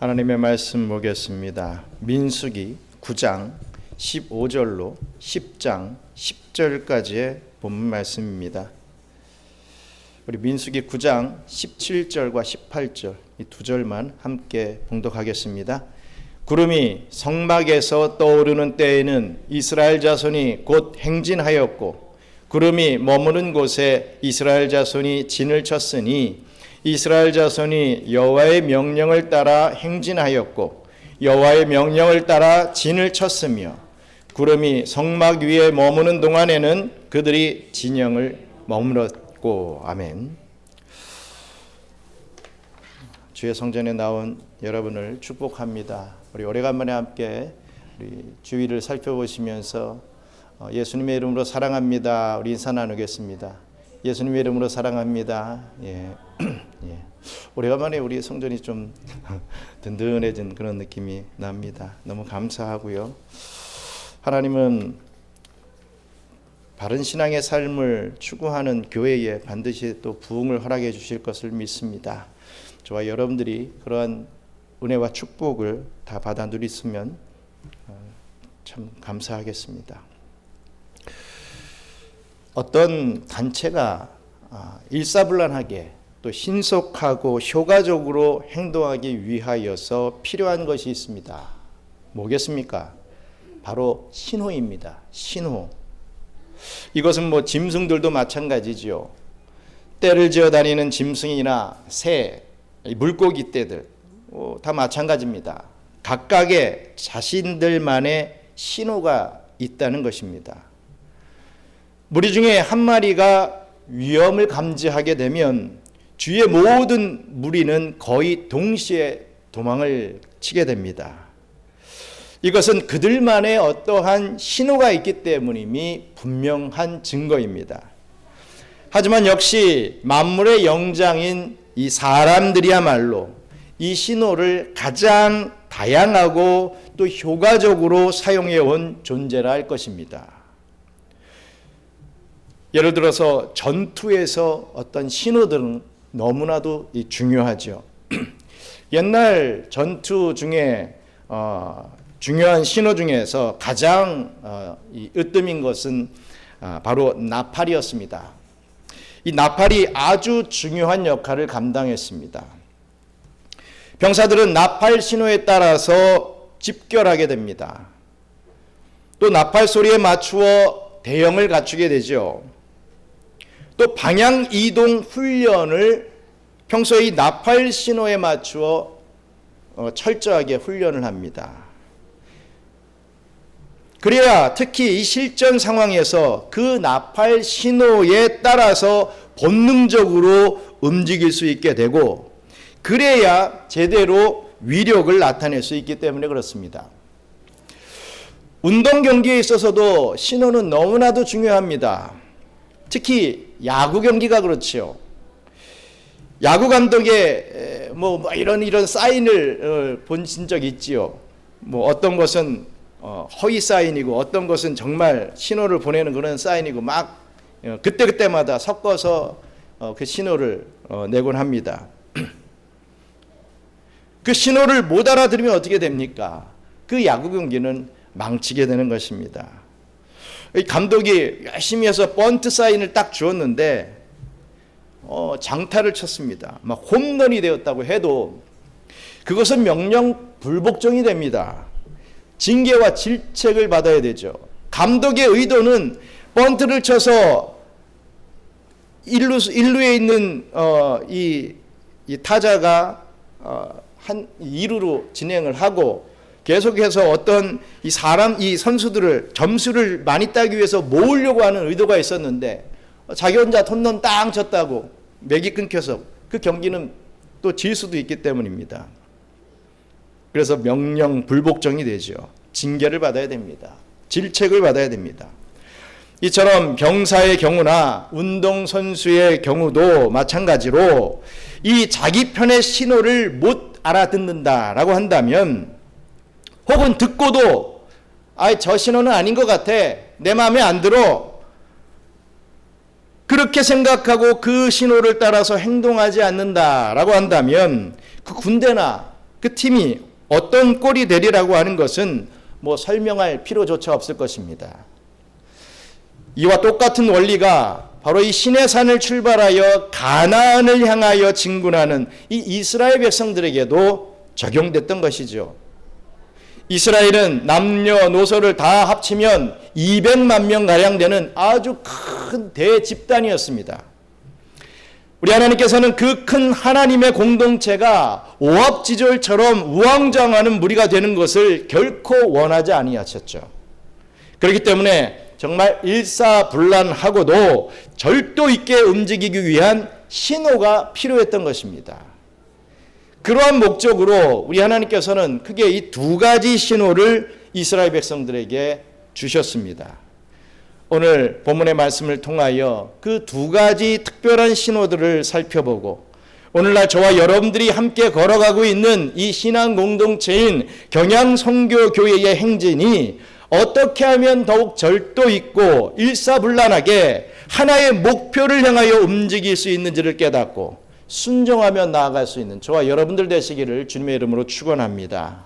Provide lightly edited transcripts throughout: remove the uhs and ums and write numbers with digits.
하나님의 말씀 보겠습니다. 민수기 9장 15절로 10장 10절까지의 본문 말씀입니다. 우리 민수기 9장 17절과 18절 이 두 절만 함께 봉독하겠습니다. 구름이 성막에서 떠오르는 때에는 이스라엘 자손이 곧 행진하였고 구름이 머무는 곳에 이스라엘 자손이 진을 쳤으니 이스라엘 자손이 여호와의 명령을 따라 행진하였고 여호와의 명령을 따라 진을 쳤으며 구름이 성막 위에 머무는 동안에는 그들이 진영을 머물렀고. 아멘. 주의 성전에 나온 여러분을 축복합니다. 우리 오래간만에 함께 우리 주위를 살펴보시면서 예수님의 이름으로 사랑합니다. 우리 인사 나누겠습니다. 예수님의 이름으로 사랑합니다. 예. 예. 오래간만에 우리 성전이 좀 든든해진 그런 느낌이 납니다. 너무 감사하고요. 하나님은 바른 신앙의 삶을 추구하는 교회에 반드시 또 부흥을 허락해 주실 것을 믿습니다. 저와 여러분들이 그러한 은혜와 축복을 다 받아 누리시면 참 감사하겠습니다. 어떤 단체가 일사불란하게 또 신속하고 효과적으로 행동하기 위하여서 필요한 것이 있습니다. 뭐겠습니까? 바로 신호입니다. 신호. 이것은 짐승들도 마찬가지죠. 떼를 지어 다니는 짐승이나 새, 물고기 떼들 다 마찬가지입니다. 각각의 자신들만의 신호가 있다는 것입니다. 무리 중에 한 마리가 위험을 감지하게 되면 주위의 모든 무리는 거의 동시에 도망을 치게 됩니다. 이것은 그들만의 어떠한 신호가 있기 때문임이 분명한 증거입니다. 하지만 역시 만물의 영장인 이 사람들이야말로 이 신호를 가장 다양하고 또 효과적으로 사용해 온 존재라 할 것입니다. 예를 들어서 전투에서 어떤 신호들은 너무나도 중요하죠. 옛날 전투 중에 중요한 신호 중에서 가장 으뜸인 것은 바로 나팔이었습니다. 이 나팔이 아주 중요한 역할을 감당했습니다. 병사들은 나팔 신호에 따라서 집결하게 됩니다. 또 나팔 소리에 맞추어 대형을 갖추게 되죠. 또 방향 이동 훈련을 평소에 이 나팔 신호에 맞추어 철저하게 훈련을 합니다. 그래야 특히 이 실전 상황에서 그 나팔 신호에 따라서 본능적으로 움직일 수 있게 되고 그래야 제대로 위력을 나타낼 수 있기 때문에 그렇습니다. 운동 경기에 있어서도 신호는 너무나도 중요합니다. 특히 야구 경기가 그렇지요. 야구 감독의 이런 사인을 본 적이 있지요. 어떤 것은 허위 사인이고 어떤 것은 정말 신호를 보내는 그런 사인이고 막 그때그때마다 섞어서 그 신호를 내곤 합니다. 그 신호를 못 알아들으면 어떻게 됩니까? 그 야구 경기는 망치게 되는 것입니다. 감독이 열심히 해서 번트 사인을 딱 주었는데 장타를 쳤습니다. 막 홈런이 되었다고 해도 그것은 명령 불복종이 됩니다. 징계와 질책을 받아야 되죠. 감독의 의도는 번트를 쳐서 1루에 있는 이 타자가 한 2루로 진행을 하고 계속해서 어떤 이 선수들을 점수를 많이 따기 위해서 모으려고 하는 의도가 있었는데 자기 혼자 홈런 땅 쳤다고 맥이 끊겨서 그 경기는 또 질 수도 있기 때문입니다. 그래서 명령 불복종이 되죠. 징계를 받아야 됩니다. 질책을 받아야 됩니다. 이처럼 병사의 경우나 운동선수의 경우도 마찬가지로 이 자기 편의 신호를 못 알아듣는다라고 한다면 혹은 듣고도 저 신호는 아닌 것 같아. 내 마음에 안 들어. 그렇게 생각하고 그 신호를 따라서 행동하지 않는다라고 한다면 그 군대나 그 팀이 어떤 꼴이 되리라고 하는 것은 뭐 설명할 필요조차 없을 것입니다. 이와 똑같은 원리가 바로 이 시내산을 출발하여 가나안을 향하여 진군하는 이 이스라엘 백성들에게도 적용됐던 것이죠. 이스라엘은 남녀노소를 다 합치면 200만 명가량 되는 아주 큰 대집단이었습니다. 우리 하나님께서는 그 큰 하나님의 공동체가 오합지졸처럼 우왕좌왕하는 무리가 되는 것을 결코 원하지 아니하셨죠. 그렇기 때문에 정말 일사불란하고도 절도 있게 움직이기 위한 신호가 필요했던 것입니다. 그러한 목적으로 우리 하나님께서는 크게 이 두 가지 신호를 이스라엘 백성들에게 주셨습니다. 오늘 본문의 말씀을 통하여 그 두 가지 특별한 신호들을 살펴보고 오늘날 저와 여러분들이 함께 걸어가고 있는 이 신앙 공동체인 경양선교교회의 행진이 어떻게 하면 더욱 절도 있고 일사불란하게 하나의 목표를 향하여 움직일 수 있는지를 깨닫고 순종하며 나아갈 수 있는 저와 여러분들 되시기를 주님의 이름으로 축원합니다.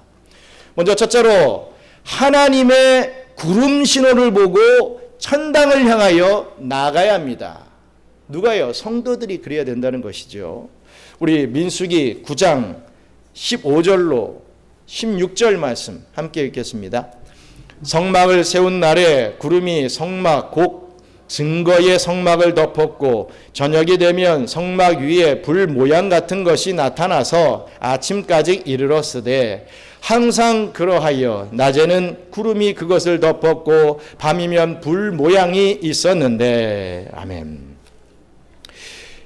먼저 첫째로 하나님의 구름 신호를 보고 천당을 향하여 나가야 합니다. 누가요? 성도들이 그래야 된다는 것이죠. 우리 민수기 9장 15절로 16절 말씀 함께 읽겠습니다. 성막을 세운 날에 구름이 성막 곧 증거의 성막을 덮었고 저녁이 되면 성막 위에 불 모양 같은 것이 나타나서 아침까지 이르렀으되 항상 그러하여 낮에는 구름이 그것을 덮었고 밤이면 불 모양이 있었는데. 아멘.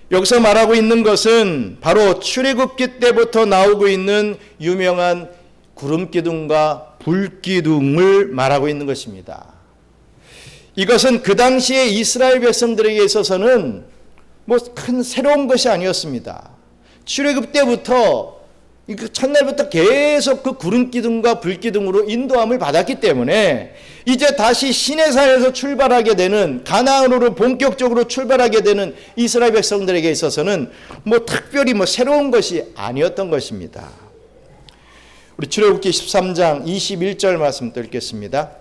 여기서 말하고 있는 것은 바로 출애굽기 때부터 나오고 있는 유명한 구름기둥과 불기둥을 말하고 있는 것입니다. 이것은 그 당시에 이스라엘 백성들에게 있어서는 뭐 큰 새로운 것이 아니었습니다. 출애굽 때부터 첫날부터 계속 그 구름기둥과 불기둥으로 인도함을 받았기 때문에 이제 다시 시내산에서 출발하게 되는 가나안으로 본격적으로 출발하게 되는 이스라엘 백성들에게 있어서는 뭐 특별히 뭐 새로운 것이 아니었던 것입니다. 우리 출애굽기 13장 21절 말씀 또 읽겠습니다.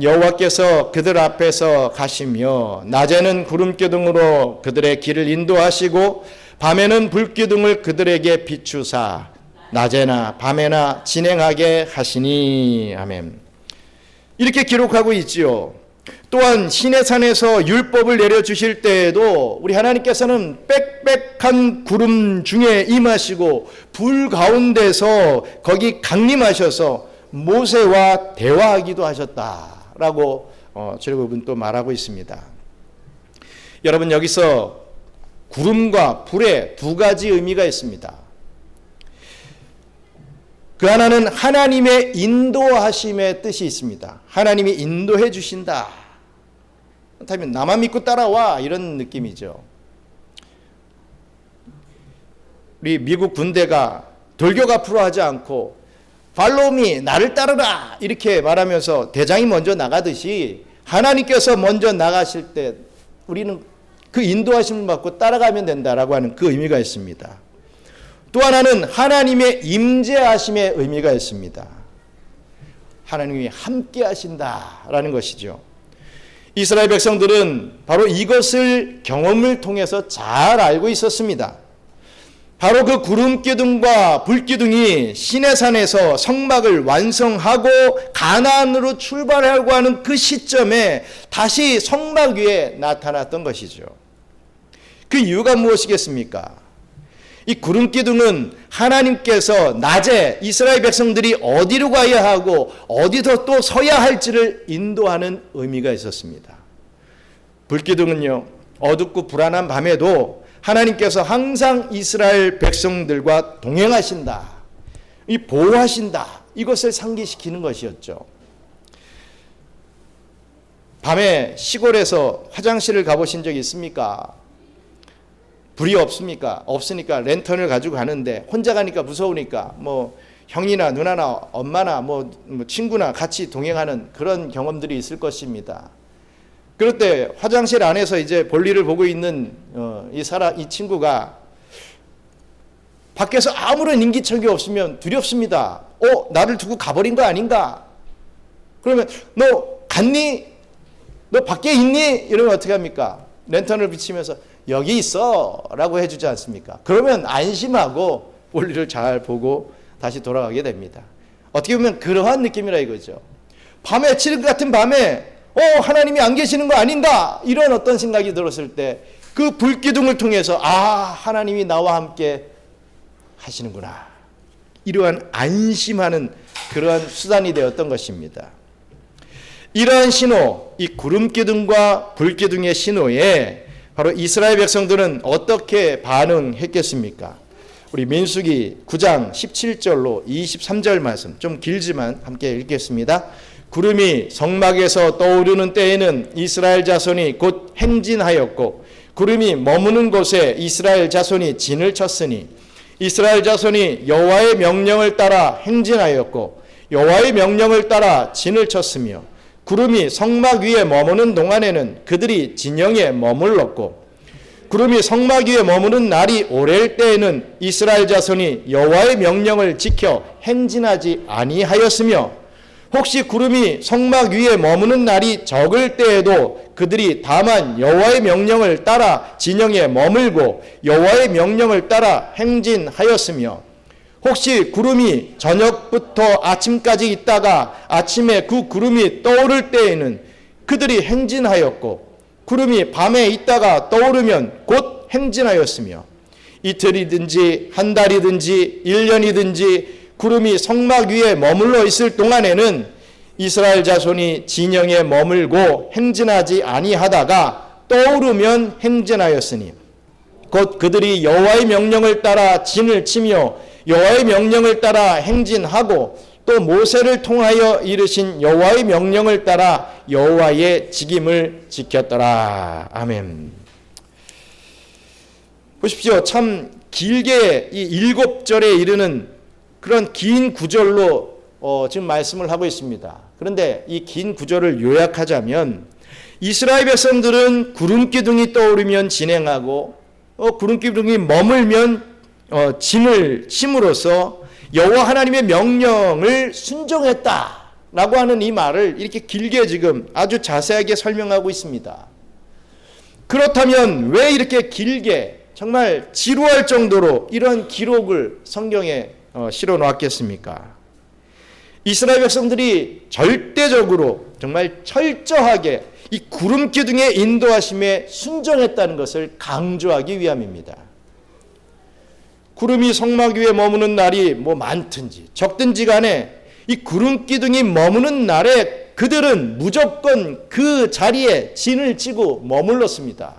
여호와께서 그들 앞에서 가시며 낮에는 구름기둥으로 그들의 길을 인도하시고 밤에는 불기둥을 그들에게 비추사 낮에나 밤에나 진행하게 하시니. 아멘. 이렇게 기록하고 있지요. 또한 시내산에서 율법을 내려주실 때에도 우리 하나님께서는 빽빽한 구름 중에 임하시고 불 가운데서 거기 강림하셔서 모세와 대화하기도 하셨다라고 출애굽은 또 말하고 있습니다. 여러분, 여기서 구름과 불의 두 가지 의미가 있습니다. 그 하나는 하나님의 인도하심의 뜻이 있습니다. 하나님이 인도해 주신다. 그렇다면 나만 믿고 따라와, 이런 느낌이죠. 우리 미국 군대가 돌격 앞으로 하지 않고 Follow me, 나를 따르라 이렇게 말하면서 대장이 먼저 나가듯이 하나님께서 먼저 나가실 때 우리는 그 인도하심을 받고 따라가면 된다라고 하는 그 의미가 있습니다. 또 하나는 하나님의 임재하심의 의미가 있습니다. 하나님이 함께 하신다라는 것이죠. 이스라엘 백성들은 바로 이것을 경험을 통해서 잘 알고 있었습니다. 바로 그 구름기둥과 불기둥이 시내산에서 성막을 완성하고 가나안으로 출발하려고 하는 그 시점에 다시 성막 위에 나타났던 것이죠. 그 이유가 무엇이겠습니까? 이 구름기둥은 하나님께서 낮에 이스라엘 백성들이 어디로 가야 하고 어디서 또 서야 할지를 인도하는 의미가 있었습니다. 불기둥은요, 어둡고 불안한 밤에도 하나님께서 항상 이스라엘 백성들과 동행하신다, 이 보호하신다, 이것을 상기시키는 것이었죠. 밤에 시골에서 화장실을 가보신 적이 있습니까? 불이 없습니까? 없으니까 랜턴을 가지고 가는데 혼자 가니까 무서우니까 뭐 형이나 누나나 엄마나 뭐 친구나 같이 동행하는 그런 경험들이 있을 것입니다. 그럴 때 화장실 안에서 이제 볼일을 보고 있는 이 친구가 밖에서 아무런 인기척이 없으면 두렵습니다. 나를 두고 가버린 거 아닌가? 그러면 너 갔니? 너 밖에 있니? 이러면 어떻게 합니까? 랜턴을 비치면서 여기 있어 라고 해주지 않습니까? 그러면 안심하고 볼일을 잘 보고 다시 돌아가게 됩니다. 어떻게 보면 그러한 느낌이라 이거죠. 밤에, 칠흑 같은 밤에 하나님이 안 계시는 거 아닌가? 이런 어떤 생각이 들었을 때 그 불기둥을 통해서 하나님이 나와 함께 하시는구나. 이러한 안심하는 그러한 수단이 되었던 것입니다. 이러한 신호, 이 구름기둥과 불기둥의 신호에 바로 이스라엘 백성들은 어떻게 반응했겠습니까? 우리 민수기 9장 17절로 23절 말씀, 좀 길지만 함께 읽겠습니다. 구름이 성막에서 떠오르는 때에는 이스라엘 자손이 곧 행진하였고 구름이 머무는 곳에 이스라엘 자손이 진을 쳤으니 이스라엘 자손이 여호와의 명령을 따라 행진하였고 여호와의 명령을 따라 진을 쳤으며 구름이 성막 위에 머무는 동안에는 그들이 진영에 머물렀고 구름이 성막 위에 머무는 날이 오래일 때에는 이스라엘 자손이 여호와의 명령을 지켜 행진하지 아니하였으며 혹시 구름이 성막 위에 머무는 날이 적을 때에도 그들이 다만 여호와의 명령을 따라 진영에 머물고 여호와의 명령을 따라 행진하였으며 혹시 구름이 저녁부터 아침까지 있다가 아침에 그 구름이 떠오를 때에는 그들이 행진하였고 구름이 밤에 있다가 떠오르면 곧 행진하였으며 이틀이든지 한 달이든지 1년이든지 구름이 성막 위에 머물러 있을 동안에는 이스라엘 자손이 진영에 머물고 행진하지 아니하다가 떠오르면 행진하였으니 곧 그들이 여호와의 명령을 따라 진을 치며 여호와의 명령을 따라 행진하고 또 모세를 통하여 이르신 여호와의 명령을 따라 여호와의 직임을 지켰더라. 아멘. 보십시오. 참 길게 이 7절에 이르는 그런 긴 구절로 지금 말씀을 하고 있습니다. 그런데 이 긴 구절을 요약하자면 이스라엘 백성들은 구름기둥이 떠오르면 진행하고 구름기둥이 머물면 진을 침으로써 여호와 하나님의 명령을 순종했다라고 하는 이 말을 이렇게 길게 지금 아주 자세하게 설명하고 있습니다. 그렇다면 왜 이렇게 길게 정말 지루할 정도로 이런 기록을 성경에 실어 놓았겠습니까? 이스라엘 백성들이 절대적으로 정말 철저하게 이 구름기둥의 인도하심에 순종했다는 것을 강조하기 위함입니다. 구름이 성막 위에 머무는 날이 많든지 적든지 간에 이 구름기둥이 머무는 날에 그들은 무조건 그 자리에 진을 치고 머물렀습니다.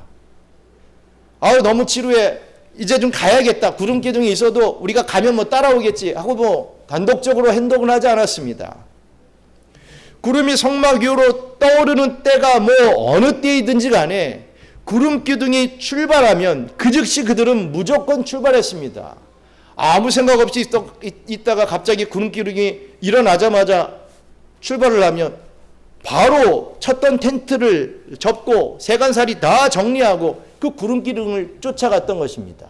너무 지루해. 이제 좀 가야겠다. 구름기둥이 있어도 우리가 가면 따라오겠지 하고 단독적으로 행동을 하지 않았습니다. 구름이 성막 위로 떠오르는 때가 어느 때이든지 간에 구름기둥이 출발하면 그 즉시 그들은 무조건 출발했습니다. 아무 생각 없이 있다가 갑자기 구름기둥이 일어나자마자 출발을 하면 바로 쳤던 텐트를 접고 세간살이 다 정리하고 그 구름기둥을 쫓아갔던 것입니다.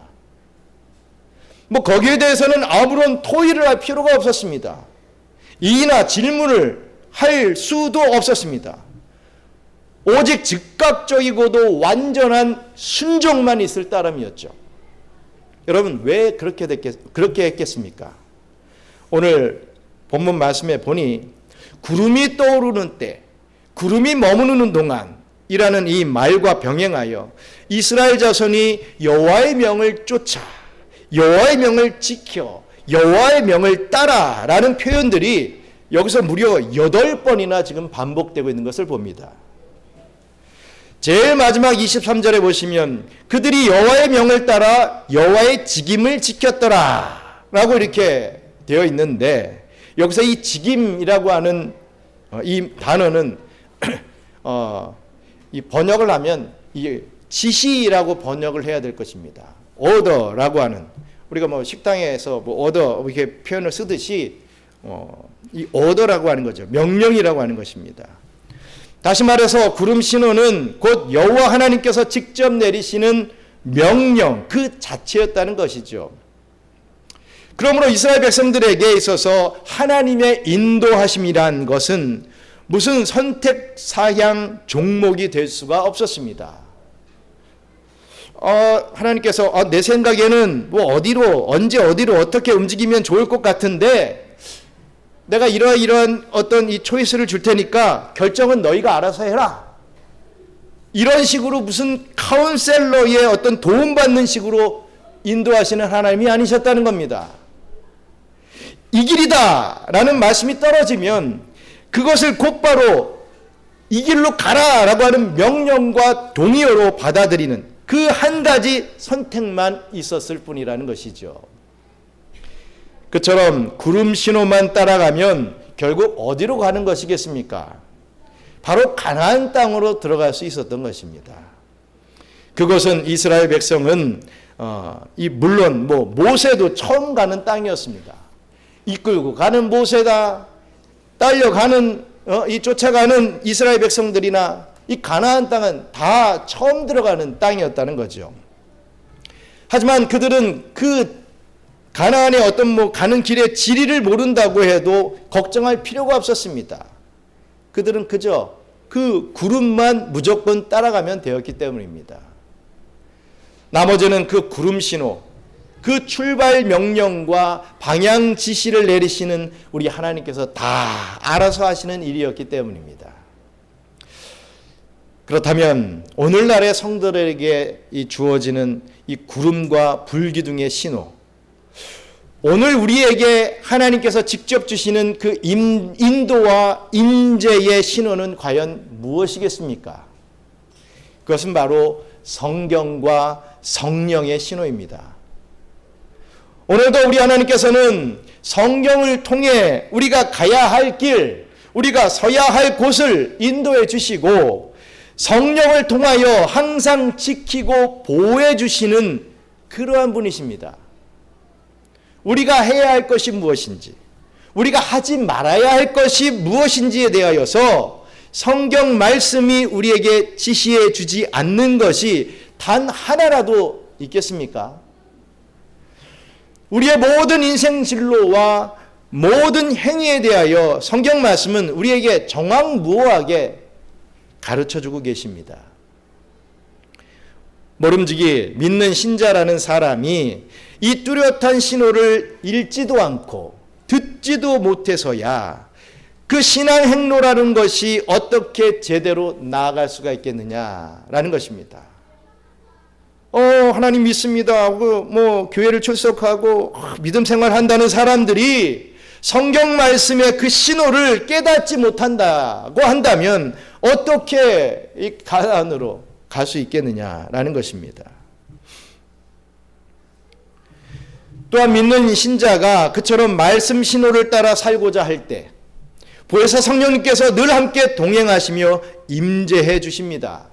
거기에 대해서는 아무런 토의를 할 필요가 없었습니다. 이의나 질문을 할 수도 없었습니다. 오직 즉각적이고도 완전한 순종만 있을 따름이었죠. 여러분 왜 그렇게 했겠습니까? 오늘 본문 말씀에 보니 구름이 떠오르는 때, 구름이 머무르는 동안이라는 이 말과 병행하여 이스라엘 자손이 여호와의 명을 쫓아 여호와의 명을 지켜 여호와의 명을 따라라는 표현들이 여기서 무려 8번이나 지금 반복되고 있는 것을 봅니다. 제일 마지막 23절에 보시면 그들이 여호와의 명을 따라 여호와의 직임을 지켰더라 라고 이렇게 되어 있는데 여기서 이 직임이라고 하는 이 단어는 이 번역을 하면 이 지시라고 번역을 해야 될 것입니다. 오더라고 하는, 우리가 식당에서 오더 이렇게 표현을 쓰듯이 이 오더라고 하는 거죠. 명령이라고 하는 것입니다. 다시 말해서 구름 신호는 곧 여호와 하나님께서 직접 내리시는 명령 그 자체였다는 것이죠. 그러므로 이스라엘 백성들에게 있어서 하나님의 인도하심이란 것은 무슨 선택 사양 종목이 될 수가 없었습니다. 하나님께서 내 생각에는 뭐 어디로 언제 어디로 어떻게 움직이면 좋을 것 같은데 내가 이러한 어떤 이 초이스를 줄 테니까 결정은 너희가 알아서 해라. 이런 식으로 무슨 카운셀러의 어떤 도움받는 식으로 인도하시는 하나님이 아니셨다는 겁니다. 이 길이다 라는 말씀이 떨어지면 그것을 곧바로 이 길로 가라 라고 하는 명령과 동의어로 받아들이는 그 한 가지 선택만 있었을 뿐이라는 것이죠. 그처럼 구름 신호만 따라가면 결국 어디로 가는 것이겠습니까? 바로 가나안 땅으로 들어갈 수 있었던 것입니다. 그것은 이스라엘 백성은 물론 모세도 처음 가는 땅이었습니다. 이끌고 가는 모세다, 딸려가는 이 쫓아가는 이스라엘 백성들이나 이 가나안 땅은 다 처음 들어가는 땅이었다는 거죠. 하지만 그들은 그 가나안의 어떤 가는 길의 지리를 모른다고 해도 걱정할 필요가 없었습니다. 그들은 그저 그 구름만 무조건 따라가면 되었기 때문입니다. 나머지는 그 구름 신호, 그 출발 명령과 방향 지시를 내리시는 우리 하나님께서 다 알아서 하시는 일이었기 때문입니다. 그렇다면 오늘날의 성도들에게 주어지는 이 구름과 불기둥의 신호, 오늘 우리에게 하나님께서 직접 주시는 그 인도와 인재의 신호는 과연 무엇이겠습니까? 그것은 바로 성경과 성령의 신호입니다. 오늘도 우리 하나님께서는 성경을 통해 우리가 가야 할 길, 우리가 서야 할 곳을 인도해 주시고 성령을 통하여 항상 지키고 보호해 주시는 그러한 분이십니다. 우리가 해야 할 것이 무엇인지, 우리가 하지 말아야 할 것이 무엇인지에 대하여서 성경 말씀이 우리에게 지시해 주지 않는 것이 단 하나라도 있겠습니까? 우리의 모든 인생 진로와 모든 행위에 대하여 성경 말씀은 우리에게 정확무오하게 가르쳐주고 계십니다. 모름지기 믿는 신자라는 사람이 이 뚜렷한 신호를 읽지도 않고 듣지도 못해서야 그 신앙 행로라는 것이 어떻게 제대로 나아갈 수가 있겠느냐라는 것입니다. 하나님 믿습니다 하고 교회를 출석하고 믿음 생활한다는 사람들이 성경 말씀의 그 신호를 깨닫지 못한다고 한다면 어떻게 이 가나안으로 갈 수 있겠느냐라는 것입니다. 또한 믿는 신자가 그처럼 말씀 신호를 따라 살고자 할 때 보혜사 성령님께서 늘 함께 동행하시며 임재해 주십니다.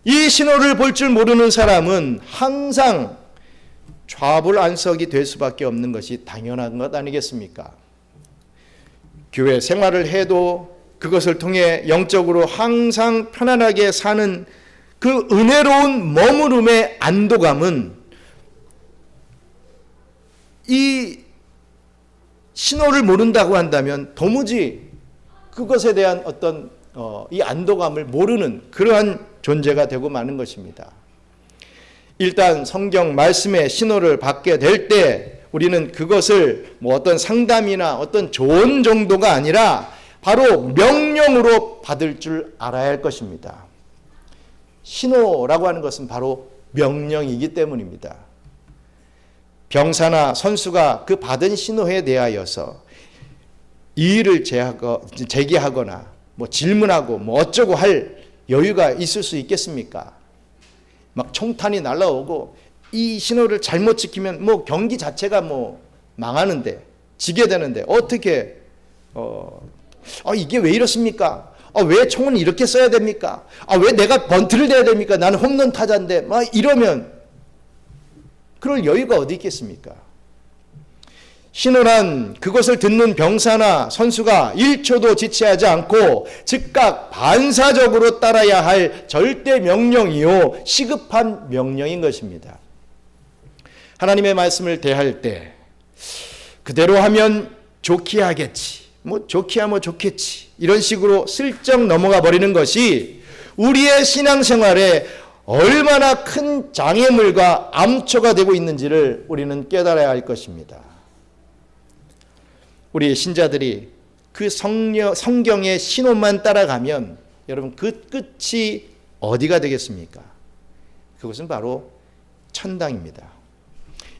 이 신호를 볼 줄 모르는 사람은 항상 좌불안석이 될 수밖에 없는 것이 당연한 것 아니겠습니까? 교회 생활을 해도 그것을 통해 영적으로 항상 편안하게 사는 그 은혜로운 머무름의 안도감은 이 신호를 모른다고 한다면 도무지 그것에 대한 어떤 이 안도감을 모르는 그러한 존재가 되고 마는 것입니다. 일단 성경 말씀의 신호를 받게 될 때 우리는 그것을 어떤 상담이나 어떤 조언 정도가 아니라 바로 명령으로 받을 줄 알아야 할 것입니다. 신호라고 하는 것은 바로 명령이기 때문입니다. 병사나 선수가 그 받은 신호에 대하여서 이의를 제기하거나 질문하고 어쩌고 할 여유가 있을 수 있겠습니까? 막 총탄이 날라오고 이 신호를 잘못 지키면 경기 자체가 망하는데 지게 되는데 어떻게 이게 왜 이렇습니까? 왜 총은 이렇게 써야 됩니까? 왜 내가 번트를 내야 됩니까? 나는 홈런 타자인데 이러면 그럴 여유가 어디 있겠습니까? 신호란 그것을 듣는 병사나 선수가 1초도 지체하지 않고 즉각 반사적으로 따라야 할 절대 명령이요 시급한 명령인 것입니다. 하나님의 말씀을 대할 때 그대로 하면 좋게 하겠지. 뭐 좋기야 뭐 좋겠지. 이런 식으로 슬쩍 넘어가 버리는 것이 우리의 신앙생활에 얼마나 큰 장애물과 암초가 되고 있는지를 우리는 깨달아야 할 것입니다. 우리 신자들이 그 성경의 신호만 따라가면 여러분 그 끝이 어디가 되겠습니까? 그것은 바로 천당입니다.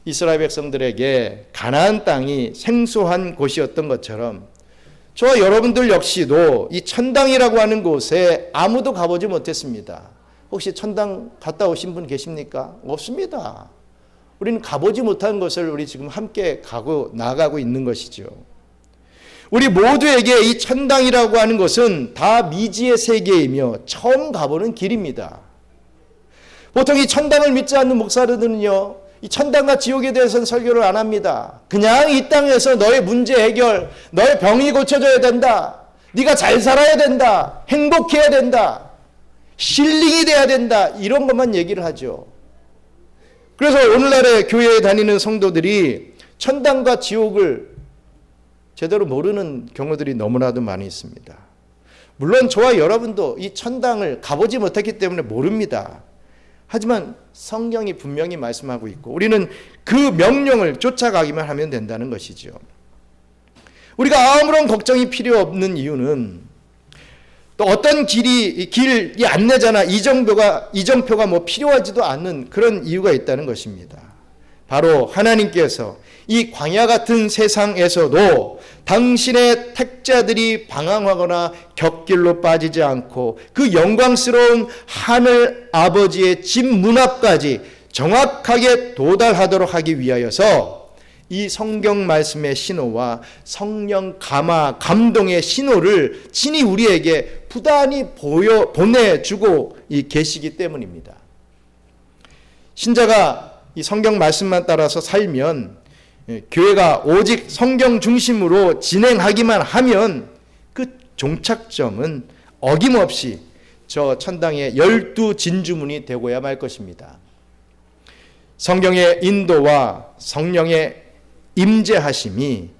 이스라엘 백성들에게 가나안 땅이 생소한 곳이었던 것처럼 저와 여러분들 역시도 이 천당이라고 하는 곳에 아무도 가보지 못했습니다. 혹시 천당 갔다 오신 분 계십니까? 없습니다. 우리는 가보지 못한 것을 우리 지금 함께 나가고 있는 것이죠. 우리 모두에게 이 천당이라고 하는 것은 다 미지의 세계이며 처음 가보는 길입니다. 보통 이 천당을 믿지 않는 목사들은요, 이 천당과 지옥에 대해서는 설교를 안 합니다. 그냥 이 땅에서 너의 문제 해결, 너의 병이 고쳐져야 된다. 네가 잘 살아야 된다. 행복해야 된다. 힐링이 돼야 된다. 이런 것만 얘기를 하죠. 그래서 오늘날의 교회에 다니는 성도들이 천당과 지옥을 제대로 모르는 경우들이 너무나도 많이 있습니다. 물론 저와 여러분도 이 천당을 가보지 못했기 때문에 모릅니다. 하지만 성경이 분명히 말씀하고 있고 우리는 그 명령을 쫓아가기만 하면 된다는 것이죠. 우리가 아무런 걱정이 필요 없는 이유는 또 어떤 길 안내자나 이정표가 뭐 필요하지도 않는 그런 이유가 있다는 것입니다. 바로 하나님께서 이 광야 같은 세상에서도 당신의 택자들이 방황하거나 곁길로 빠지지 않고 그 영광스러운 하늘 아버지의 집 문 앞까지 정확하게 도달하도록 하기 위하여서 이 성경 말씀의 신호와 성령 감동의 신호를 친히 우리에게 부단히 보내주고 계시기 때문입니다. 신자가 이 성경 말씀만 따라서 살면 교회가 오직 성경 중심으로 진행하기만 하면 그 종착점은 어김없이 저 천당의 12진주문이 되고야 말 것입니다. 성경의 인도와 성령의 임재하심이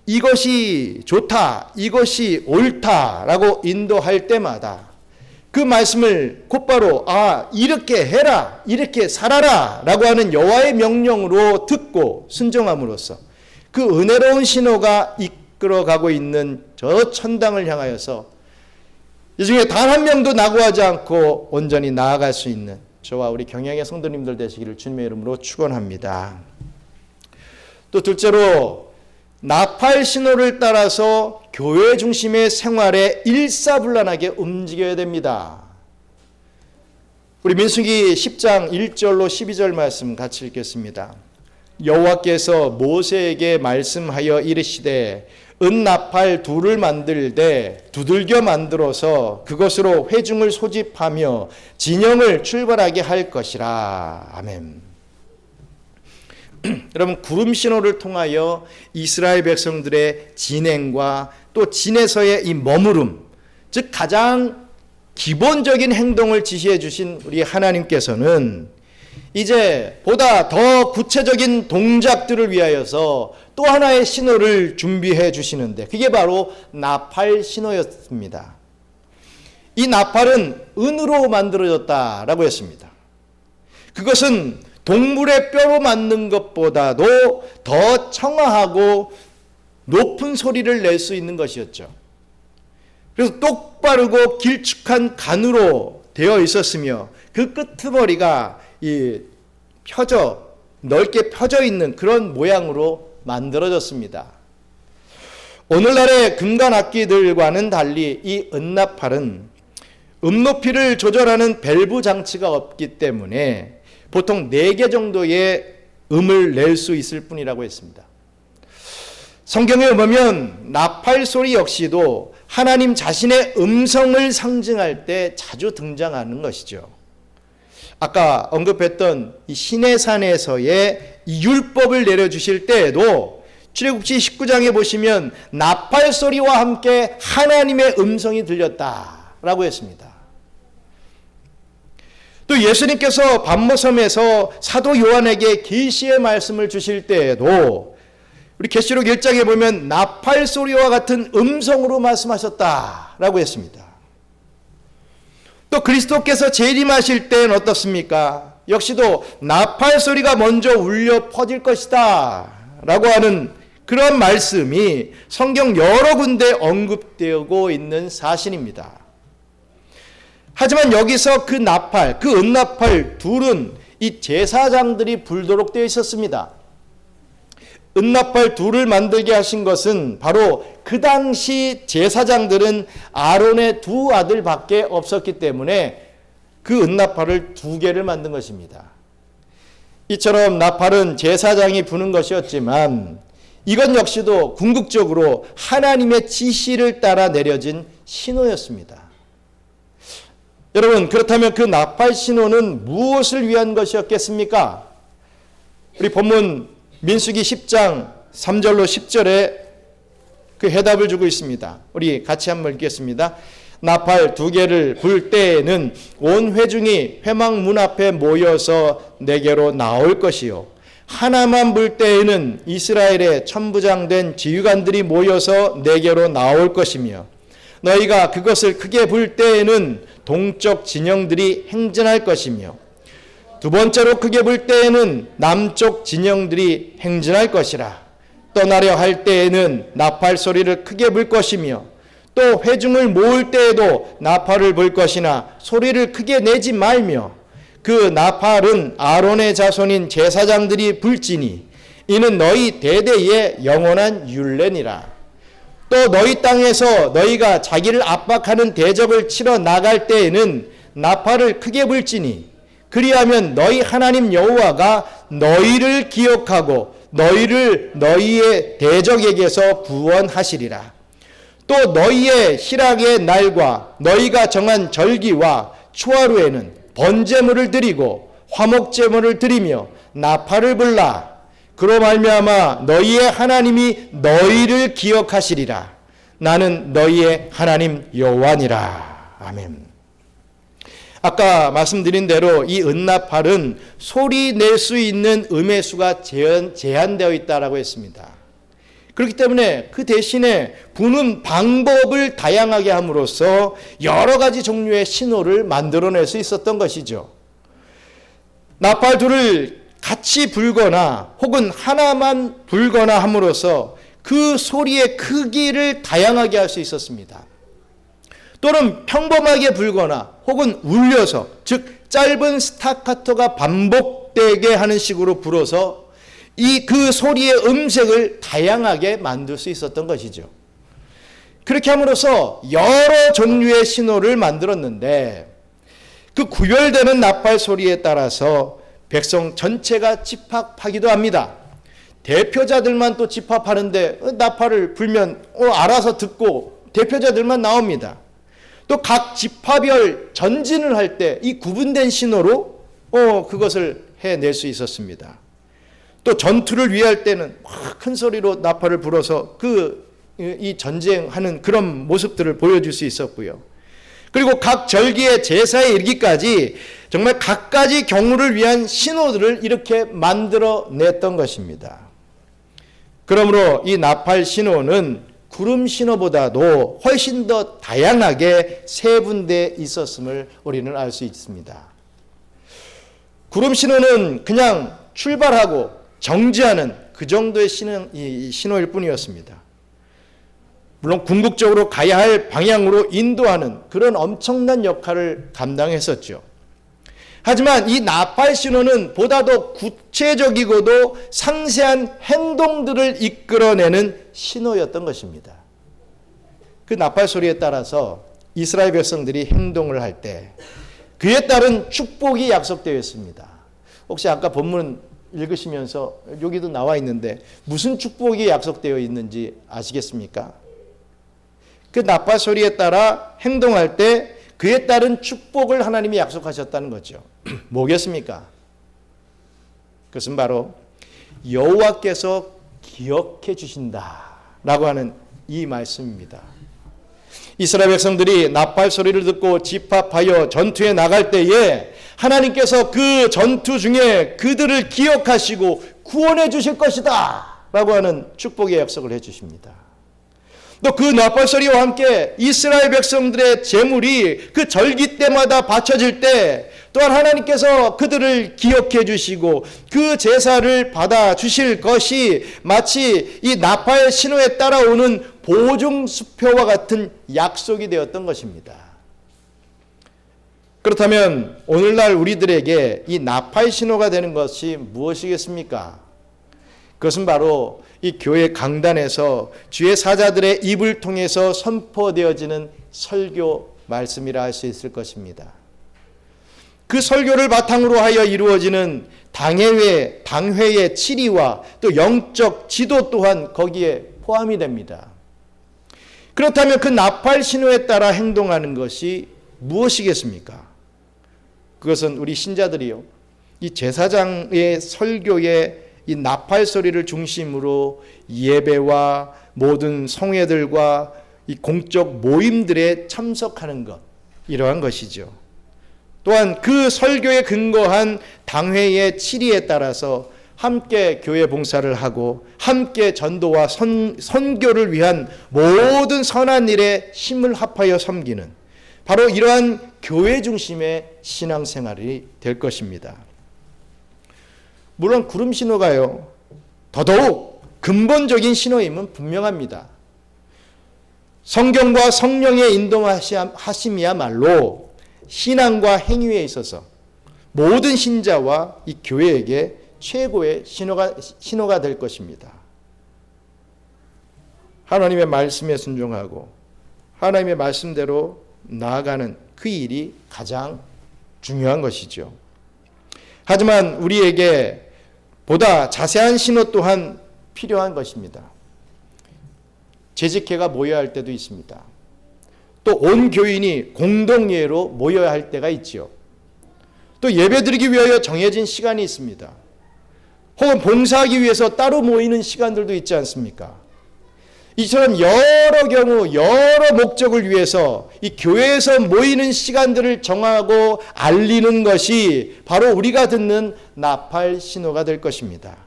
이것이 좋다, 이것이 옳다라고 인도할 때마다 그 말씀을 곧바로 이렇게 해라, 이렇게 살아라 라고 하는 여호와의 명령으로 듣고 순종함으로써 그 은혜로운 신호가 이끌어가고 있는 저 천당을 향하여서 이 중에 단 한 명도 낙오하지 않고 온전히 나아갈 수 있는 저와 우리 경영의 성도님들 되시기를 주님의 이름으로 축원합니다. 또 둘째로 나팔 신호를 따라서 교회 중심의 생활에 일사불란하게 움직여야 됩니다. 우리 민수기 10장 1절로 12절 말씀 같이 읽겠습니다. 여호와께서 모세에게 말씀하여 이르시되 은나팔 둘을 만들되 두들겨 만들어서 그것으로 회중을 소집하며 진영을 출발하게 할 것이라. 아멘. 여러분, 구름 신호를 통하여 이스라엘 백성들의 진행과 또 진에서의 이 머무름, 즉 가장 기본적인 행동을 지시해 주신 우리 하나님께서는 이제 보다 더 구체적인 동작들을 위하여서 또 하나의 신호를 준비해 주시는데 그게 바로 나팔 신호였습니다. 이 나팔은 은으로 만들어졌다라고 했습니다. 그것은 동물의 뼈로 만든 것보다도 더 청아하고 높은 소리를 낼 수 있는 것이었죠. 그래서 똑바르고 길쭉한 관으로 되어 있었으며 그 끄트머리가 넓게 펴져 있는 그런 모양으로 만들어졌습니다. 오늘날의 금관 악기들과는 달리 이 은나팔은 높이를 조절하는 밸브 장치가 없기 때문에 보통 4개 정도의 음을 낼 수 있을 뿐이라고 했습니다. 성경에 보면 나팔 소리 역시도 하나님 자신의 음성을 상징할 때 자주 등장하는 것이죠. 아까 언급했던 이 시내산에서의 이 율법을 내려주실 때에도 출애굽기 19장에 보시면 나팔 소리와 함께 하나님의 음성이 들렸다라고 했습니다. 또 예수님께서 반모섬에서 사도 요한에게 계시의 말씀을 주실 때에도 우리 계시록 1장에 보면 나팔 소리와 같은 음성으로 말씀하셨다라고 했습니다. 또 그리스도께서 재림하실 때는 어떻습니까? 역시도 나팔 소리가 먼저 울려 퍼질 것이다 라고 하는 그런 말씀이 성경 여러 군데 언급되고 있는 사실입니다. 하지만 여기서 그 나팔, 그 은나팔 둘은 이 제사장들이 불도록 되어 있었습니다. 은나팔 둘을 만들게 하신 것은 바로 그 당시 제사장들은 아론의 두 아들밖에 없었기 때문에 그 은나팔을 두 개를 만든 것입니다. 이처럼 나팔은 제사장이 부는 것이었지만 이건 역시도 궁극적으로 하나님의 지시를 따라 내려진 신호였습니다. 여러분, 그렇다면 그 나팔 신호는 무엇을 위한 것이었겠습니까? 우리 본문 민수기 10장 3절로 10절에 그 해답을 주고 있습니다. 우리 같이 한번 읽겠습니다. 나팔 두 개를 불 때에는 온 회중이 회막 문 앞에 모여서 내게로 나올 것이요, 하나만 불 때에는 이스라엘의 천부장된 지휘관들이 모여서 내게로 나올 것이며, 너희가 그것을 크게 불 때에는 동쪽 진영들이 행진할 것이며, 두 번째로 크게 불 때에는 남쪽 진영들이 행진할 것이라. 떠나려 할 때에는 나팔 소리를 크게 불 것이며, 또 회중을 모을 때에도 나팔을 불 것이나 소리를 크게 내지 말며, 그 나팔은 아론의 자손인 제사장들이 불지니 이는 너희 대대의 영원한 율례니라. 또 너희 땅에서 너희가 자기를 압박하는 대적을 치러 나갈 때에는 나팔을 크게 불지니 그리하면 너희 하나님 여호와가 너희를 기억하고 너희를 너희의 대적에게서 구원하시리라. 또 너희의 희락의 날과 너희가 정한 절기와 초하루에는 번제물을 드리고 화목제물을 드리며 나팔을 불라. 그로 말미암아 너희의 하나님이 너희를 기억하시리라. 나는 너희의 하나님 여호와니라. 아멘. 아까 말씀드린 대로 이 은나팔은 소리 낼 수 있는 음의 수가 제한되어 있다라고 했습니다. 그렇기 때문에 그 대신에 부는 방법을 다양하게 함으로써 여러 가지 종류의 신호를 만들어낼 수 있었던 것이죠. 나팔 둘을 같이 불거나 혹은 하나만 불거나 함으로써 그 소리의 크기를 다양하게 할 수 있었습니다. 또는 평범하게 불거나 혹은 울려서, 즉 짧은 스타카토가 반복되게 하는 식으로 불어서 이 그 소리의 음색을 다양하게 만들 수 있었던 것이죠. 그렇게 함으로써 여러 종류의 신호를 만들었는데 그 구별되는 나팔 소리에 따라서 백성 전체가 집합하기도 합니다. 대표자들만 또 집합하는데 나팔을 불면 알아서 듣고 대표자들만 나옵니다. 또 각 지파별 전진을 할 때 이 구분된 신호로 그것을 해낼 수 있었습니다. 또 전투를 위할 때는 큰 소리로 나팔을 불어서 이 전쟁하는 그런 모습들을 보여줄 수 있었고요. 그리고 각 절기의 제사에 이르기까지 정말 각가지 경우를 위한 신호들을 이렇게 만들어냈던 것입니다. 그러므로 이 나팔 신호는 구름 신호보다도 훨씬 더 다양하게 세분되어 있었음을 우리는 알 수 있습니다. 구름 신호는 그냥 출발하고 정지하는 그 정도의 신호일 뿐이었습니다. 물론 궁극적으로 가야 할 방향으로 인도하는 그런 엄청난 역할을 감당했었죠. 하지만 이 나팔 신호는 보다 더 구체적이고도 상세한 행동들을 이끌어내는 신호였던 것입니다. 그 나팔 소리에 따라서 이스라엘 백성들이 행동을 할 때 그에 따른 축복이 약속되어 있습니다. 혹시 아까 본문 읽으시면서 여기도 나와 있는데 무슨 축복이 약속되어 있는지 아시겠습니까? 그 나팔 소리에 따라 행동할 때 그에 따른 축복을 하나님이 약속하셨다는 거죠. 뭐겠습니까? 그것은 바로 여호와께서 기억해 주신다라고 하는 이 말씀입니다. 이스라엘 백성들이 나팔 소리를 듣고 집합하여 전투에 나갈 때에 하나님께서 그 전투 중에 그들을 기억하시고 구원해 주실 것이다 라고 하는 축복의 약속을 해주십니다. 또 그 나팔소리와 함께 이스라엘 백성들의 제물이 그 절기 때마다 바쳐질 때 또한 하나님께서 그들을 기억해 주시고 그 제사를 받아 주실 것이 마치 이 나팔 신호에 따라오는 보증수표와 같은 약속이 되었던 것입니다. 그렇다면 오늘날 우리들에게 이 나팔 신호가 되는 것이 무엇이겠습니까? 그것은 바로 이 교회 강단에서 주의 사자들의 입을 통해서 선포되어지는 설교 말씀이라 할 수 있을 것입니다. 그 설교를 바탕으로 하여 이루어지는 당회의 치리와 또 영적 지도 또한 거기에 포함이 됩니다. 그렇다면 그 나팔 신호에 따라 행동하는 것이 무엇이겠습니까? 그것은 우리 신자들이요, 이 제사장의 설교에 이 나팔 소리를 중심으로 예배와 모든 성회들과 이 공적 모임들에 참석하는 것, 이러한 것이죠. 또한 그 설교에 근거한 당회의 치리에 따라서 함께 교회 봉사를 하고 함께 전도와 선교를 위한 모든 선한 일에 힘을 합하여 섬기는 바로 이러한 교회 중심의 신앙생활이 될 것입니다. 물론 구름 신호가요, 더더욱 근본적인 신호임은 분명합니다. 성경과 성령의 인도하심이야말로 신앙과 행위에 있어서 모든 신자와 이 교회에게 최고의 신호가 될 것입니다. 하나님의 말씀에 순종하고 하나님의 말씀대로 나아가는 그 일이 가장 중요한 것이죠. 하지만 우리에게 보다 자세한 신호 또한 필요한 것입니다. 재직회가 모여야 할 때도 있습니다. 또 온 교인이 공동예로 모여야 할 때가 있지요. 또 예배드리기 위하여 정해진 시간이 있습니다. 혹은 봉사하기 위해서 따로 모이는 시간들도 있지 않습니까? 이처럼 여러 경우 여러 목적을 위해서 이 교회에서 모이는 시간들을 정하고 알리는 것이 바로 우리가 듣는 나팔 신호가 될 것입니다.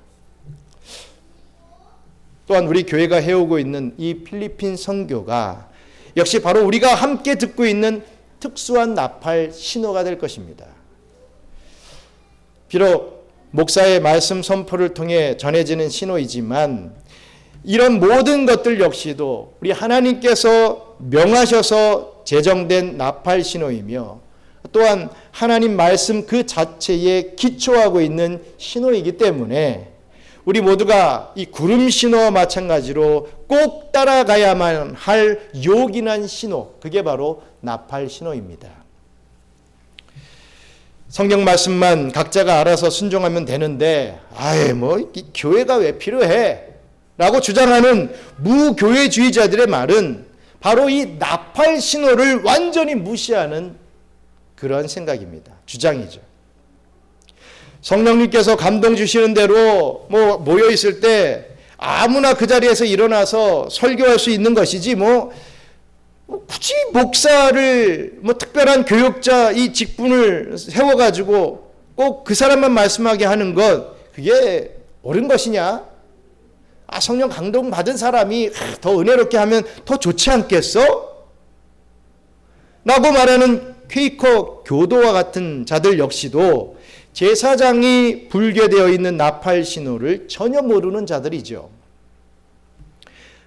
또한 우리 교회가 해오고 있는 이 필리핀 선교가 역시 바로 우리가 함께 듣고 있는 특수한 나팔 신호가 될 것입니다. 비록 목사의 말씀 선포를 통해 전해지는 신호이지만 이런 모든 것들 역시도 우리 하나님께서 명하셔서 제정된 나팔 신호이며 또한 하나님 말씀 그 자체에 기초하고 있는 신호이기 때문에 우리 모두가 이 구름 신호와 마찬가지로 꼭 따라가야만 할 요긴한 신호, 그게 바로 나팔 신호입니다. 성경 말씀만 각자가 알아서 순종하면 되는데 이 교회가 왜 필요해? 라고 주장하는 무교회주의자들의 말은 바로 이 나팔 신호를 완전히 무시하는 그런 생각입니다. 주장이죠. 성령님께서 감동 주시는 대로 모여 있을 때 아무나 그 자리에서 일어나서 설교할 수 있는 것이지 굳이 목사를 특별한 교육자 이 직분을 세워가지고 꼭 그 사람만 말씀하게 하는 것, 그게 옳은 것이냐? 성령 감동 받은 사람이 더 은혜롭게 하면 더 좋지 않겠어? 라고 말하는 퀘이커 교도와 같은 자들 역시도 제사장이 불교되어 있는 나팔 신호를 전혀 모르는 자들이죠.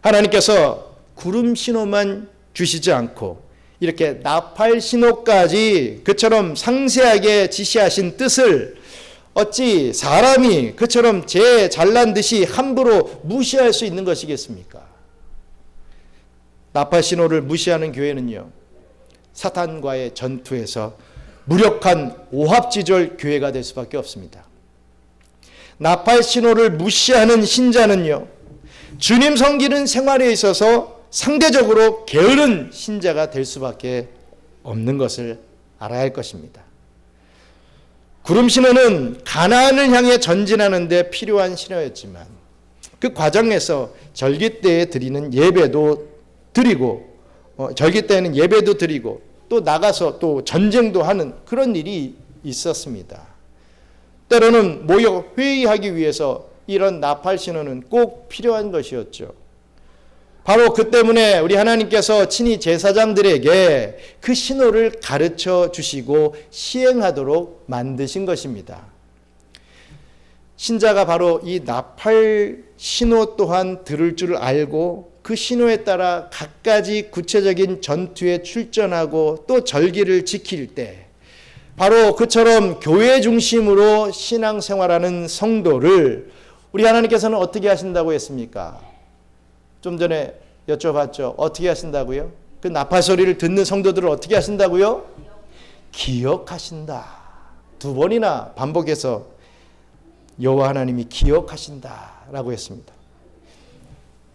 하나님께서 구름 신호만 주시지 않고 이렇게 나팔 신호까지 그처럼 상세하게 지시하신 뜻을 어찌 사람이 그처럼 제 잘난 듯이 함부로 무시할 수 있는 것이겠습니까? 나팔 신호를 무시하는 교회는요, 사탄과의 전투에서 무력한 오합지졸 교회가 될 수밖에 없습니다. 나팔 신호를 무시하는 신자는요, 주님 섬기는 생활에 있어서 상대적으로 게으른 신자가 될 수밖에 없는 것을 알아야 할 것입니다. 구름 신호는 가나안을 향해 전진하는 데 필요한 신호였지만 그 과정에서 절기 때에 드리는 예배도 드리고 절기 때에는 예배도 드리고 또 나가서 또 전쟁도 하는 그런 일이 있었습니다. 때로는 모여 회의하기 위해서 이런 나팔 신호는 꼭 필요한 것이었죠. 바로 그 때문에 우리 하나님께서 친히 제사장들에게 그 신호를 가르쳐 주시고 시행하도록 만드신 것입니다. 신자가 바로 이 나팔 신호 또한 들을 줄 알고 그 신호에 따라 갖가지 구체적인 전투에 출전하고 또 절기를 지킬 때 바로 그처럼 교회 중심으로 신앙생활하는 성도를 우리 하나님께서는 어떻게 하신다고 했습니까? 좀 전에 여쭤봤죠. 어떻게 하신다고요? 그 나팔 소리를 듣는 성도들을 어떻게 하신다고요? 기억하신다. 2번이나 반복해서 여호와 하나님이 기억하신다라고 했습니다.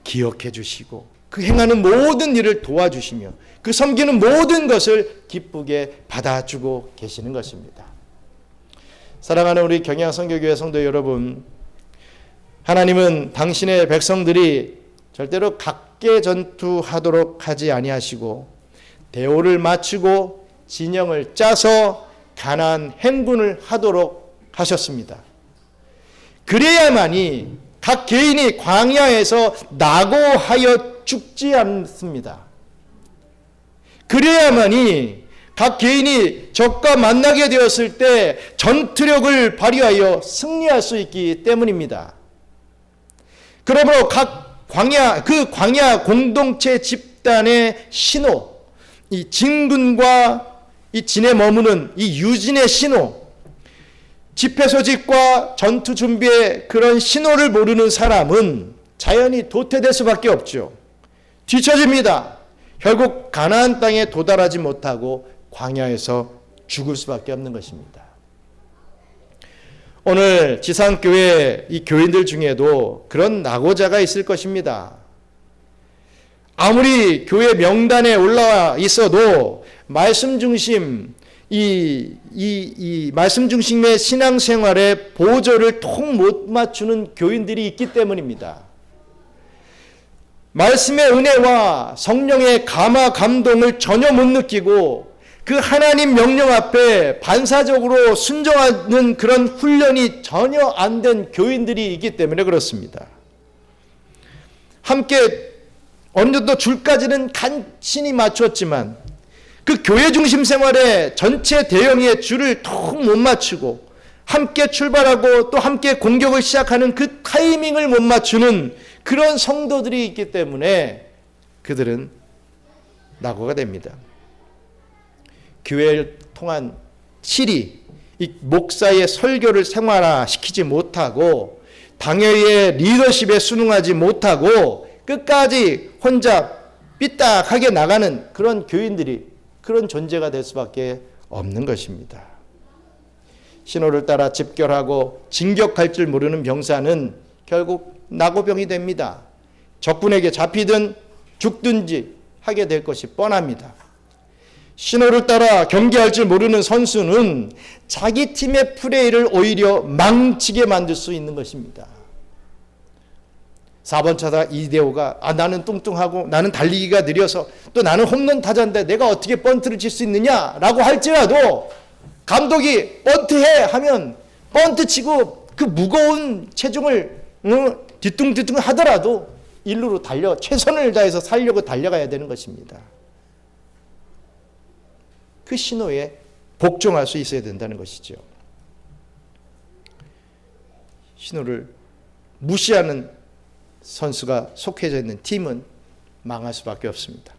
기억해 주시고 그 행하는 모든 일을 도와주시며 그 섬기는 모든 것을 기쁘게 받아주고 계시는 것입니다. 사랑하는 우리 경양선교교회 성도 여러분, 하나님은 당신의 백성들이 절대로 각계 전투하도록 하지 아니하시고 대오를 맞추고 진영을 짜서 가나안 행군을 하도록 하셨습니다. 그래야만이 각 개인이 광야에서 낙오하여 죽지 않습니다. 그래야만이 각 개인이 적과 만나게 되었을 때 전투력을 발휘하여 승리할 수 있기 때문입니다. 그러므로 그 광야 공동체 집단의 신호, 이 진군과 이 진에 머무는 이 유진의 신호, 집회 소집과 전투 준비의 그런 신호를 모르는 사람은 자연히 도태될 수밖에 없죠. 뒤처집니다. 결국 가나안 땅에 도달하지 못하고 광야에서 죽을 수밖에 없는 것입니다. 오늘 지상교회 이 교인들 중에도 그런 낙오자가 있을 것입니다. 아무리 교회 명단에 올라와 있어도 말씀 중심 이 말씀 중심의 신앙생활에 보조를 통 못 맞추는 교인들이 있기 때문입니다. 말씀의 은혜와 성령의 감화 감동을 전혀 못 느끼고 그 하나님 명령 앞에 반사적으로 순종하는 그런 훈련이 전혀 안 된 교인들이 있기 때문에 그렇습니다. 함께 어느 정도 줄까지는 간신히 맞췄지만 그 교회 중심 생활에 전체 대형의 줄을 통 못 맞추고 함께 출발하고 또 함께 공격을 시작하는 그 타이밍을 못 맞추는 그런 성도들이 있기 때문에 그들은 낙오가 됩니다. 교회를 통한 이 목사의 설교를 생활화시키지 못하고 당회의 리더십에 순응하지 못하고 끝까지 혼자 삐딱하게 나가는 그런 교인들이 그런 존재가 될 수밖에 없는 것입니다. 신호를 따라 집결하고 진격할 줄 모르는 병사는 결국 낙오병이 됩니다. 적군에게 잡히든 죽든지 하게 될 것이 뻔합니다. 신호를 따라 경기할 줄 모르는 선수는 자기 팀의 플레이를 오히려 망치게 만들 수 있는 것입니다. 4번 타자 이대호가 나는 뚱뚱하고 나는 달리기가 느려서 또 나는 홈런 타자인데 내가 어떻게 번트를 칠 수 있느냐라고 할지라도 감독이 번트해 하면 번트 치고 그 무거운 체중을 뒤뚱뒤뚱 하더라도 일루로 최선을 다해서 살려고 달려가야 되는 것입니다. 그 신호에 복종할 수 있어야 된다는 것이죠. 신호를 무시하는 선수가 속해져 있는 팀은 망할 수밖에 없습니다.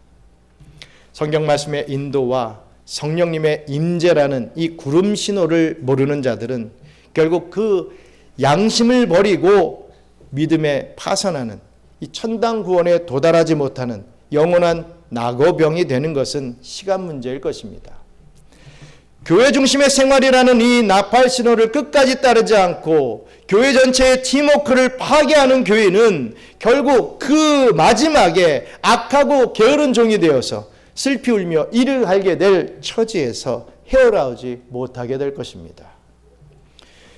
성경 말씀의 인도와 성령님의 임재라는 이 구름 신호를 모르는 자들은 결국 그 양심을 버리고 믿음에 파선하는 이 천당 구원에 도달하지 못하는 영원한 낙오병이 되는 것은 시간 문제일 것입니다. 교회 중심의 생활이라는 이 나팔 신호를 끝까지 따르지 않고 교회 전체의 팀워크를 파괴하는 교회는 결국 그 마지막에 악하고 게으른 종이 되어서 슬피 울며 이를 갈게 될 처지에서 헤어나오지 못하게 될 것입니다.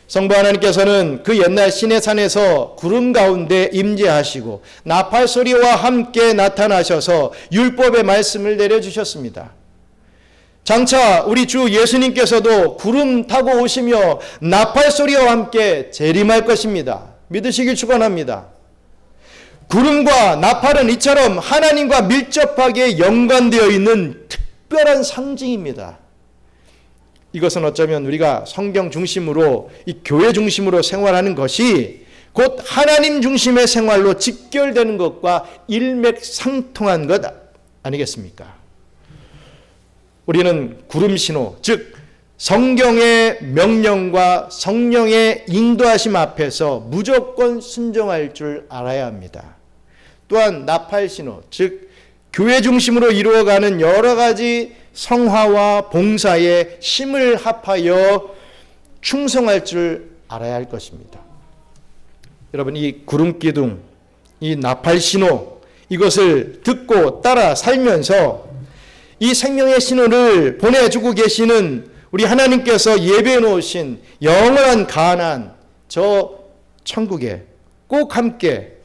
성부 하나님께서는 그 옛날 시내산에서 구름 가운데 임재하시고 나팔 소리와 함께 나타나셔서 율법의 말씀을 내려주셨습니다. 장차 우리 주 예수님께서도 구름 타고 오시며 나팔 소리와 함께 재림할 것입니다. 믿으시길 축원합니다. 구름과 나팔은 이처럼 하나님과 밀접하게 연관되어 있는 특별한 상징입니다. 이것은 어쩌면 우리가 성경 중심으로, 이 교회 중심으로 생활하는 것이 곧 하나님 중심의 생활로 직결되는 것과 일맥상통한 것 아니겠습니까? 우리는 구름 신호, 즉 성경의 명령과 성령의 인도하심 앞에서 무조건 순종할 줄 알아야 합니다. 또한 나팔 신호, 즉 교회 중심으로 이루어가는 여러 가지 성화와 봉사에 힘을 합하여 충성할 줄 알아야 할 것입니다. 여러분, 이 구름 기둥, 이 나팔 신호, 이것을 듣고 따라 살면서 이 생명의 신호를 보내주고 계시는 우리 하나님께서 예배해 놓으신 영원한 가나안, 저 천국에 꼭 함께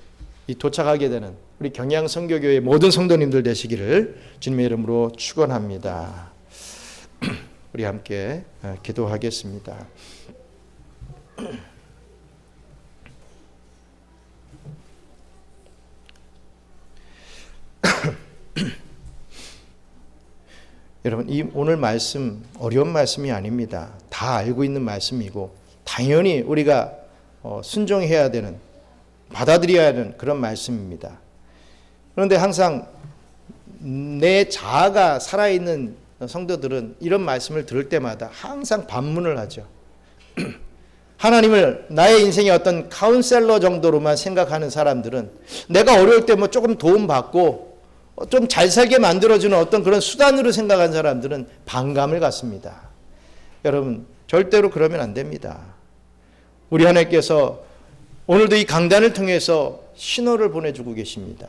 도착하게 되는 우리 경양선교교회 모든 성도님들 되시기를 주님의 이름으로 축원합니다. 우리 함께 기도하겠습니다. 여러분, 이 오늘 말씀 어려운 말씀이 아닙니다. 다 알고 있는 말씀이고 당연히 우리가 순종해야 되는, 받아들여야 하는 그런 말씀입니다. 그런데 항상 내 자아가 살아있는 성도들은 이런 말씀을 들을 때마다 항상 반문을 하죠. 하나님을 나의 인생의 어떤 카운셀러 정도로만 생각하는 사람들은 내가 어려울 때 뭐 조금 도움받고 좀 잘 살게 만들어주는 어떤 그런 수단으로 생각한 사람들은 반감을 갖습니다. 여러분, 절대로 그러면 안 됩니다. 우리 하나님께서 오늘도 이 강단을 통해서 신호를 보내주고 계십니다.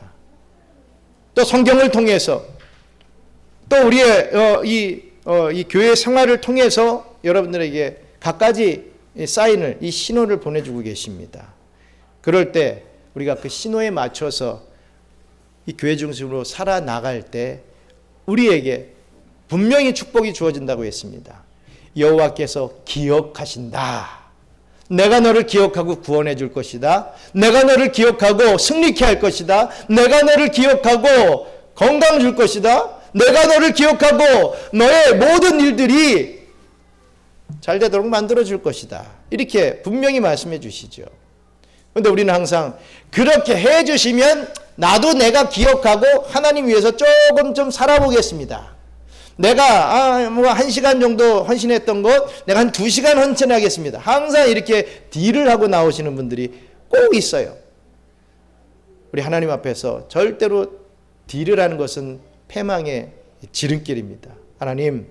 또 성경을 통해서, 또 우리의 이 교회 생활을 통해서 여러분들에게 갖가지 사인을, 이 신호를 보내주고 계십니다. 그럴 때 우리가 그 신호에 맞춰서 이 교회 중심으로 살아나갈 때 우리에게 분명히 축복이 주어진다고 했습니다. 여호와께서 기억하신다. 내가 너를 기억하고 구원해 줄 것이다. 내가 너를 기억하고 승리케 할 것이다. 내가 너를 기억하고 건강 줄 것이다. 내가 너를 기억하고 너의 모든 일들이 잘 되도록 만들어 줄 것이다. 이렇게 분명히 말씀해 주시죠. 그런데 우리는 항상 그렇게 해 주시면 나도 내가 기억하고 하나님 위해서 조금 좀 살아보겠습니다. 내가 뭐 1시간 정도 헌신했던 것 내가 한 2시간 헌신하겠습니다. 항상 이렇게 딜을 하고 나오시는 분들이 꼭 있어요. 우리 하나님 앞에서 절대로 딜을 하는 것은 패망의 지름길입니다. 하나님,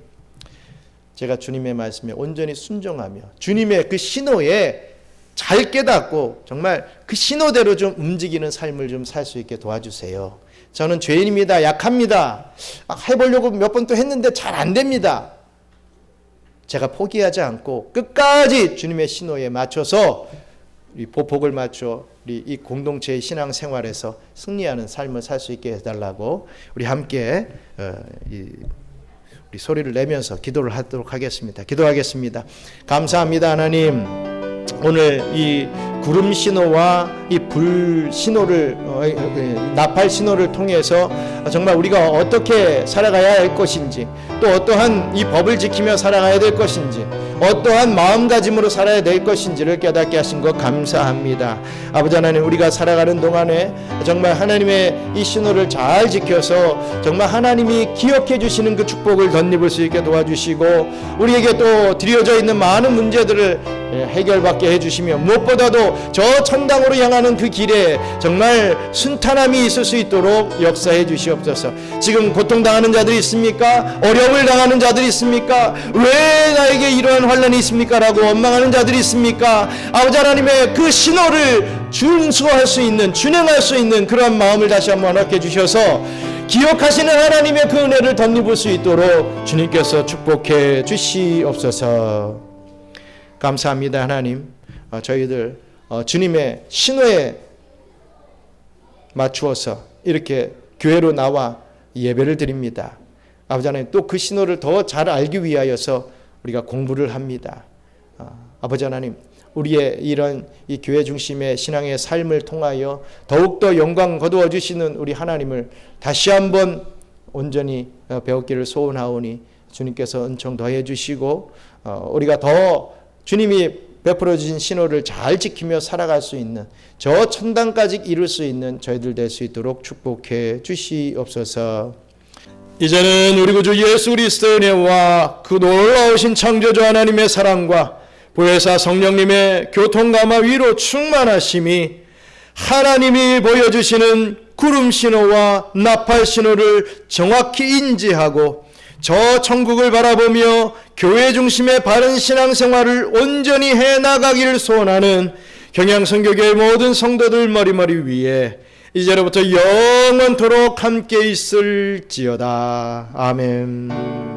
제가 주님의 말씀에 온전히 순종하며 주님의 그 신호에 잘 깨닫고 정말 그 신호대로 좀 움직이는 삶을 좀 살 수 있게 도와주세요. 저는 죄인입니다. 약합니다. 해보려고 몇 번 또 했는데 잘 안 됩니다. 제가 포기하지 않고 끝까지 주님의 신호에 맞춰서 우리 보폭을 맞춰 우리 이 공동체의 신앙생활에서 승리하는 삶을 살 수 있게 해달라고 우리 함께 우리 소리를 내면서 기도를 하도록 하겠습니다. 기도하겠습니다. 감사합니다, 하나님. 오늘 이 구름 신호와 이 불 신호를 나팔 신호를 통해서 정말 우리가 어떻게 살아가야 할 것인지, 또 어떠한 이 법을 지키며 살아가야 될 것인지, 어떠한 마음가짐으로 살아야 될 것인지를 깨닫게 하신 것 감사합니다. 아버지 하나님, 우리가 살아가는 동안에 정말 하나님의 이 신호를 잘 지켜서 정말 하나님이 기억해 주시는 그 축복을 덧입을 수 있게 도와주시고, 우리에게 또 드려져 있는 많은 문제들을 해결받게 해주시며, 무엇보다도 저 천당으로 향하는 그 길에 정말 순탄함이 있을 수 있도록 역사해 주시옵소서. 지금 고통당하는 자들이 있습니까? 어려움을 당하는 자들이 있습니까? 왜 나에게 이러한 환난이 있습니까? 라고 원망하는 자들이 있습니까? 아버지 하나님의 그 신호를 준수할 수 있는, 준행할 수 있는 그러한 마음을 다시 한번 얻게 주셔서 기억하시는 하나님의 그 은혜를 덧입을 수 있도록 주님께서 축복해 주시옵소서. 감사합니다, 하나님. 저희들 주님의 신호에 맞추어서 이렇게 교회로 나와 예배를 드립니다. 아버지 하나님, 또 그 신호를 더 잘 알기 위하여서 우리가 공부를 합니다. 아버지 하나님, 우리의 이런 이 교회 중심의 신앙의 삶을 통하여 더욱더 영광 거두어 주시는 우리 하나님을 다시 한번 온전히 배웠기를 소원하오니 주님께서 은총 더해 주시고 우리가 더 주님이 베풀어 주신 신호를 잘 지키며 살아갈 수 있는 저 천당까지 이룰 수 있는 저희들 될 수 있도록 축복해 주시옵소서. 이제는 우리 구주 예수 그리스도의 은혜와 그 놀라우신 창조주 하나님의 사랑과 보혜사 성령님의 교통감화 위로 충만하심이 하나님이 보여주시는 구름 신호와 나팔 신호를 정확히 인지하고 저 천국을 바라보며 교회 중심의 바른 신앙생활을 온전히 해나가기를 소원하는 경양선교교회 모든 성도들 머리머리 위에 이제로부터 영원토록 함께 있을지어다. 아멘.